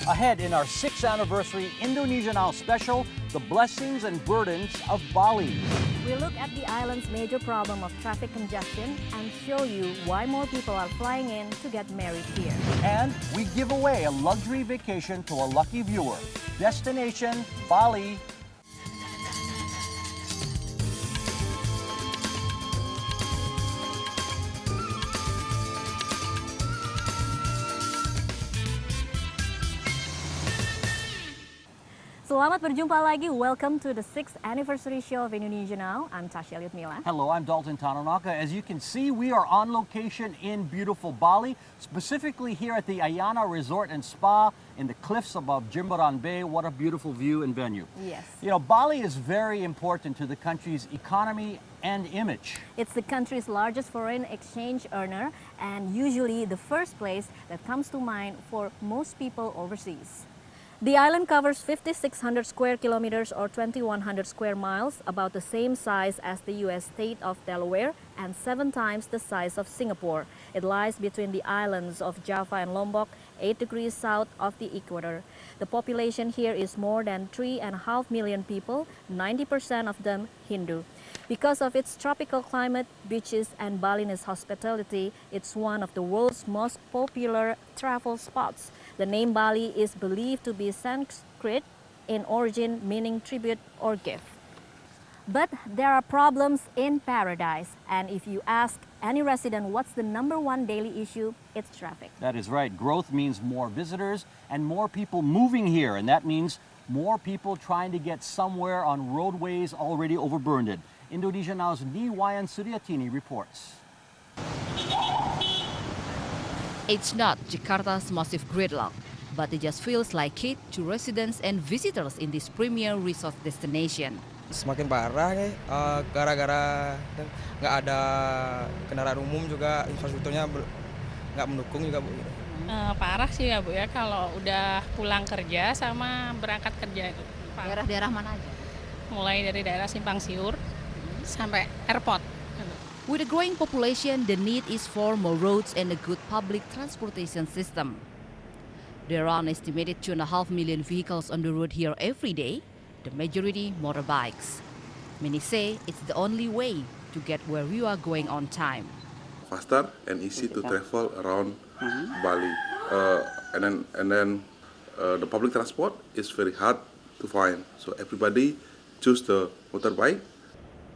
Ahead in our 6th anniversary Indonesia Now special, the blessings and burdens of Bali. We look at the island's major problem of traffic congestion and show you why more people are flying in to get married here. And we give away a luxury vacation to a lucky viewer. Destination Bali. Selamat berjumpa lagi. Welcome to the 6th anniversary show of Indonesia Now. I'm Tasya Liutmila. Hello, I'm Dalton Tanonaka. As you can see, we are on location in beautiful Bali, specifically here at the Ayana Resort and Spa in the cliffs above Jimbaran Bay. What a beautiful view and venue. Yes. You know, Bali is very important to the country's economy and image. It's the country's largest foreign exchange earner and usually the first place that comes to mind for most people overseas. The island covers 5,600 square kilometers or 2,100 square miles, about the same size as the U.S. state of Delaware and 7 times the size of Singapore. It lies between the islands of Java and Lombok, 8 degrees south of the equator. The population here is more than 3.5 million people, 90% of them Hindu. Because of its tropical climate, beaches, and Balinese hospitality, it's one of the world's most popular travel spots. The name Bali is believed to be Sanskrit in origin, meaning tribute or gift. But there are problems in paradise, and if you ask any resident what's the #1 daily issue, it's traffic. That is right. Growth means more visitors and more people moving here, and that means more people trying to get somewhere on roadways already overburdened. Indonesia Now's Niwayan Suryatini reports. It's not Jakarta's massive gridlock, but it just feels like it to residents and visitors in this premier resort destination. Semakin parah nih, gara-gara nggak ada kendaraan umum juga, infrastrukturnya nggak mendukung juga, Bu. Parah sih ya, Bu, ya, kalau udah pulang kerja sama berangkat kerja itu. Daerah-daerah mana aja? Mulai dari daerah Simpang Siur sampai airport. With a growing population, the need is for more roads and a good public transportation system. There are an estimated 2.5 million vehicles on the road here every day, the majority motorbikes. Many say it's the only way to get where you are going on time. Faster and easy to travel around Bali, and then the public transport is very hard to find, so everybody choose the motorbike.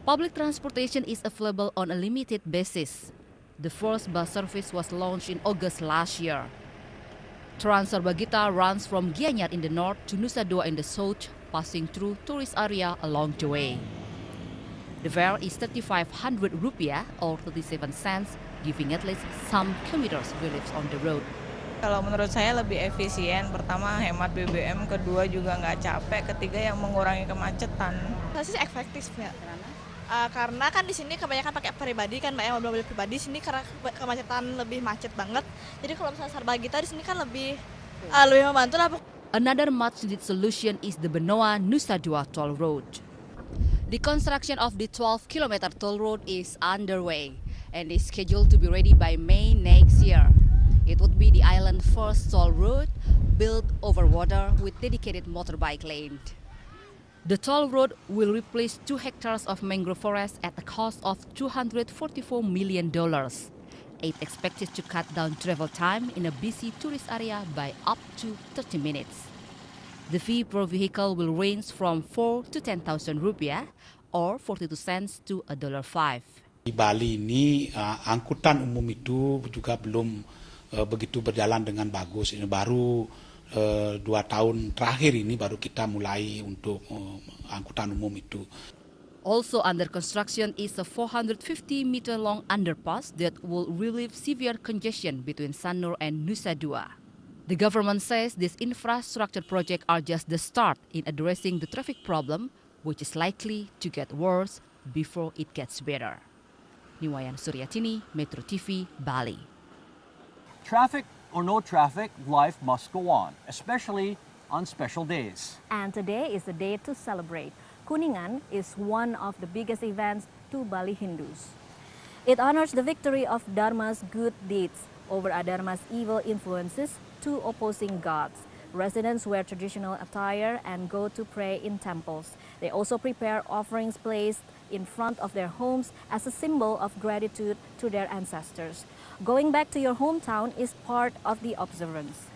Public transportation is available on a limited basis. The first bus service was launched in August last year. Trans Sarbagita runs from Gianyar in the north to Nusa Dua in the south, passing through tourist area along the way. The fare is 3,500 rupiah or 37 cents, giving at least some commuters relief on the road. Kalau menurut saya lebih efisien, pertama hemat BBM, kedua juga nggak capek, ketiga yang mengurangi kemacetan. Pasti efektif ya. Karena kan di sini kebanyakan pakai pribadi kan, Mbak, mobil pribadi. Sini karena kemacetan lebih macet banget. Jadi kalau misalnya Sarbagita di sini kan lebih membantu lah. Another much-needed solution is the Benoa Nusa Dua toll road. The construction of the 12-kilometer toll road is underway and is scheduled to be ready by May next year. It would be the island's first toll road built over water with dedicated motorbike lane. The toll road will replace 2 hectares of mangrove forest at a cost of $244 million. It's expected to cut down travel time in a busy tourist area by up to 30 minutes. The fee per vehicle will range from 4 to 10,000 rupiah or 42 cents to $1.05. Di Bali ini angkutan umum itu juga belum begitu berjalan dengan bagus. Ini baru 2 tahun terakhir ini baru kita mulai untuk angkutan umum itu. Also under construction is a 450-meter-long underpass that will relieve severe congestion between Sanur and Nusa Dua. The government says these infrastructure projects are just the start in addressing the traffic problem, which is likely to get worse before it gets better. Niwayan Suryatini, Metro TV, Bali. Traffic or no traffic, life must go on, especially on special days. And today is the day to celebrate. Kuningan is one of the biggest events to Bali Hindus. It honors the victory of Dharma's good deeds over Adharma's evil influences to opposing gods. Residents wear traditional attire and go to pray in temples. They also prepare offerings placed in front of their homes as a symbol of gratitude to their ancestors. Going back to your hometown is part of the observance.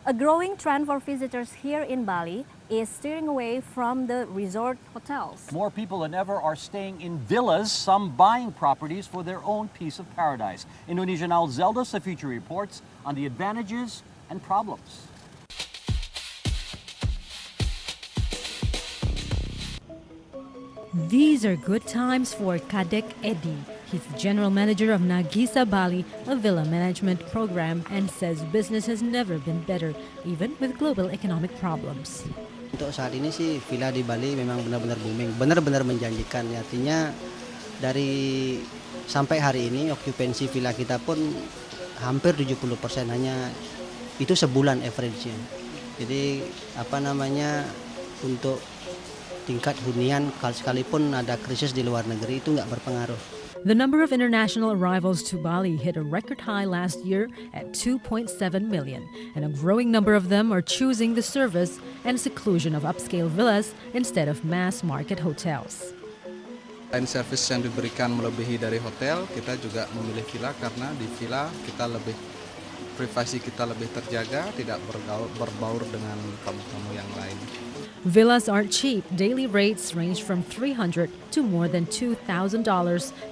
A growing trend for visitors here in Bali is steering away from the resort hotels. More people than ever are staying in villas, some buying properties for their own piece of paradise. Indonesia Now's Zelda Safici reports on the advantages and problems. These are good times for Kadek Edi. He's the general manager of Nagisa Bali, a villa management program, and says business has never been better, even with global economic problems. Untuk saat ini sih villa di Bali memang benar-benar booming, benar-benar menjanjikan. Artinya dari sampai hari ini okupansi villa kita pun hampir 70%, hanya itu sebulan average-nya. Jadi untuk tingkat hunian sekalipun ada krisis di luar negeri itu nggak berpengaruh. The number of international arrivals to Bali hit a record high last year at 2.7 million, and a growing number of them are choosing the service and seclusion of upscale villas instead of mass market hotels. Selain servis yang diberikan melebihi dari hotel, kita juga memilih villa karena di villa kita privasi kita lebih terjaga, tidak berbaur dengan tamu-tamu yang lain. Villas aren't cheap. Daily rates range from $300 to more than $2,000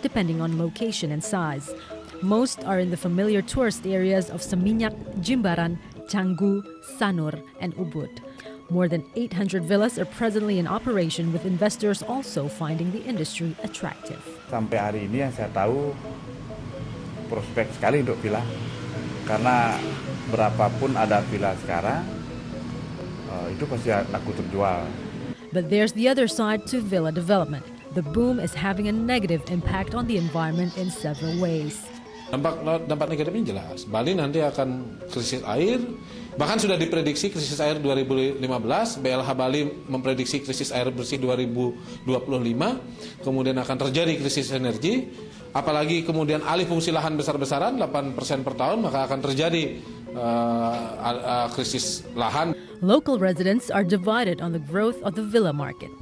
depending on location and size. Most are in the familiar tourist areas of Seminyak, Jimbaran, Canggu, Sanur, and Ubud. More than 800 villas are presently in operation, with investors also finding the industry attractive. Sampai hari ini yang saya tahu prospek sekali untuk villa. Karena berapapun ada villa sekarang, itu pasti aku terjual. But there's the other side to villa development. The boom is having a negative impact on the environment in several ways. Dampak negatifnya jelas. Bali nanti akan krisis air. Bahkan sudah diprediksi krisis air 2015. BLH Bali memprediksi krisis air bersih 2025. Kemudian akan terjadi krisis energi. Apalagi kemudian alih fungsi lahan besar-besaran 8% per tahun, maka akan terjadi krisis lahan. Local residents are divided on the growth of the villa market.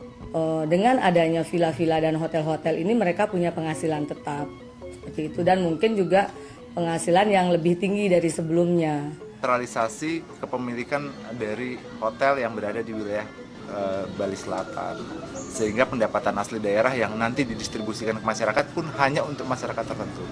Dengan adanya villa-villa dan hotel-hotel ini, mereka punya penghasilan tetap seperti itu, dan mungkin juga penghasilan yang lebih tinggi dari sebelumnya. Sentralisasi kepemilikan dari hotel yang berada di wilayah Bali Selatan, sehingga pendapatan asli daerah yang nanti didistribusikan ke masyarakat pun hanya untuk masyarakat tertentu.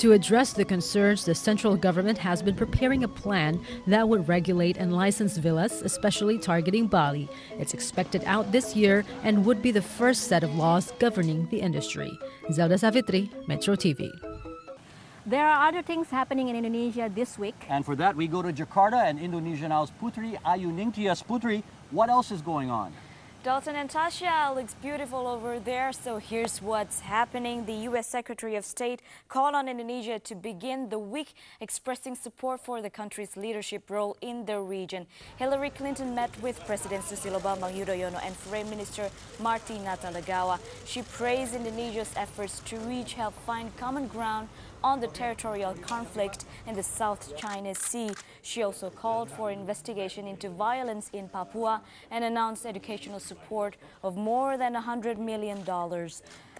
To address the concerns, the central government has been preparing a plan that would regulate and license villas, especially targeting Bali. It's expected out this year and would be the first set of laws governing the industry. Zelda Savitri, Metro TV. There are other things happening in Indonesia this week. And for that, we go to Jakarta and Indonesia Now's Putri Ayu Ningtyas. Putri, what else is going on? Dalton and Tasha, looks beautiful over there, so here's what's happening. The U.S. Secretary of State called on Indonesia to begin the week expressing support for the country's leadership role in the region. Hillary Clinton met with President Susilo Bambang Yudhoyono and Foreign Minister Marty Natalegawa. She praised Indonesia's efforts to find common ground on the territorial conflict in the South China Sea. She also called for investigation into violence in Papua and announced educational support of more than $100 million.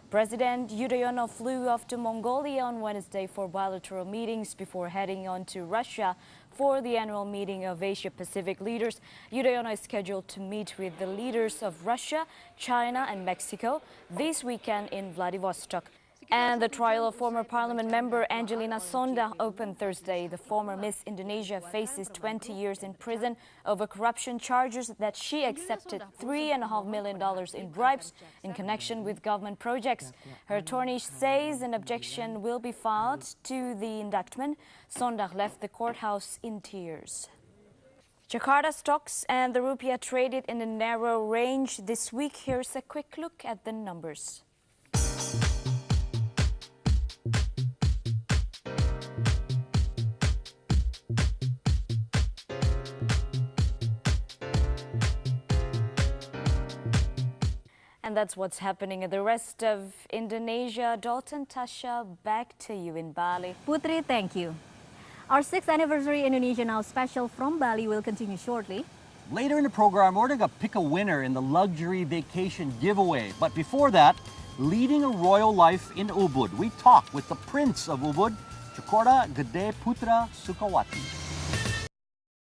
President Yudhoyono flew off to Mongolia on Wednesday for bilateral meetings before heading on to Russia for the annual meeting of Asia-Pacific leaders. Yudhoyono is scheduled to meet with the leaders of Russia, China, and Mexico this weekend in Vladivostok. And the trial of former parliament member Angelina Sonda opened Thursday. The former Miss Indonesia faces 20 years in prison over corruption charges that she accepted $3.5 million in bribes in connection with government projects. Her attorney says an objection will be filed to the indictment. Sonda left the courthouse in tears. Jakarta stocks and the rupiah traded in a narrow range this week. Here's a quick look at the numbers. And that's what's happening in the rest of Indonesia. Dalton, Tasha, back to you in Bali. Putri, thank you. Our 6th anniversary Indonesia Now special from Bali will continue shortly. Later in the program, we're going to pick a winner in the luxury vacation giveaway. But before that, leading a royal life in Ubud, we talk with the Prince of Ubud, Cokorda Gede Putra Sukawati.